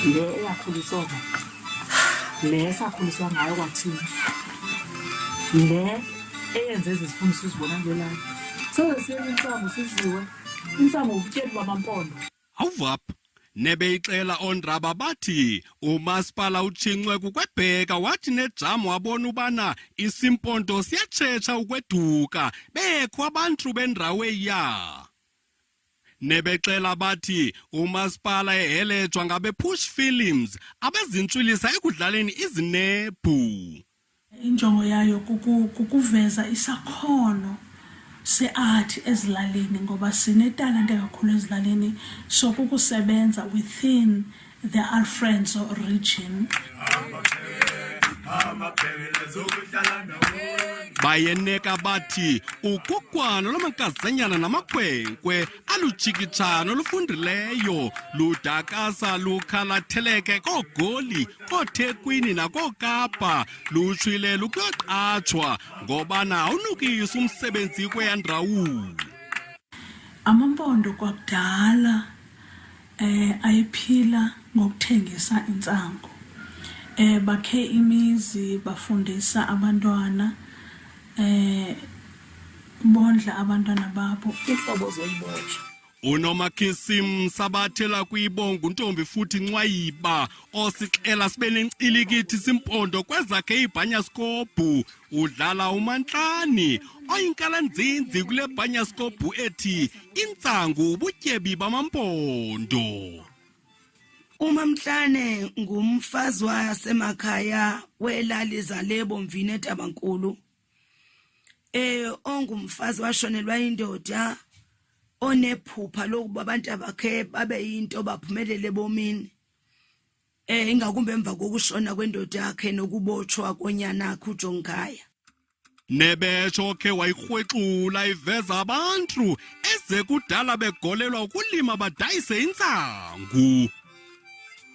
le eyakhuliswa le sakhuliswa ngayo kwathina le eyenze izifundo sizibona ngelala sesiye Intsangu siziwe Intsangu Ubutyebi BamaMpondo. Awuvap nebeyixela ondraba bathi umasipala utshinxwe kukwebheka wathi nejamu wabona ubana isiMpondo siyatshetsha ukweduka bekho abantu bendawo eya. Nebexela bathi umasipala ehelejwa ngabe-Push Films abezintshwilisa ekudlaleni izinebhu. Injongo yayo kukuveza isakhono se-art ezilalini ngoba sinetalente kakhulu ezilalini so kukusebenza within the Alfredo region. Bayeneka bathi ukukwana lwamankazanyana namakhwenkwe alutshikitshano lufundileyo ludakasa lukhalatheleke koogoli kooThekwini nakookapa lutshwile lukuyoqatshwa ngobana awunukisa umsebenzi kweyandrawu. AmaMpondo kwakudala ayiphila ngokuthengisa intsangu. Bakhe imizi bafundisa abantwana bondla abantwana babo Ihlobo zoyibotsha. Unomakhisim sabathela kuyibonga untombi futhi ncwayiba osixela sibe nencilikithi siMpondo kwezakhe ibhanya-bhanya udlala umantlani oyinkalanzinzi kule bhanya-bhanya ethi Intsangu Ubutyebi BamaMpondo. Umamhlane ngumfazi wasemakhaya welali zaseBovini entabankulu. Ongumfazi washonelwa indoda onephupha lokuba abantu abakhe babe yinto baphumelele bomini. Ingakumbe emva kokushona kwendoda yakhe nokubotshwa konyana akhe uJongaya. Nebetsho ke wayikrwexula iveza abantu eze kudala begolelwa ukulima badayise intsangu.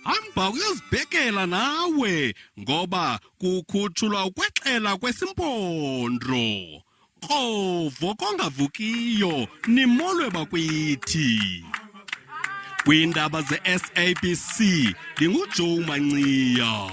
Hamba uyozibhekela nawe ngoba kukhutshulwa ukwexela kwesiMpondo. Qovo kongavukiyo nimolwe bakwithi. Kwiindaba ze-SABC ndinguJoe Mancia.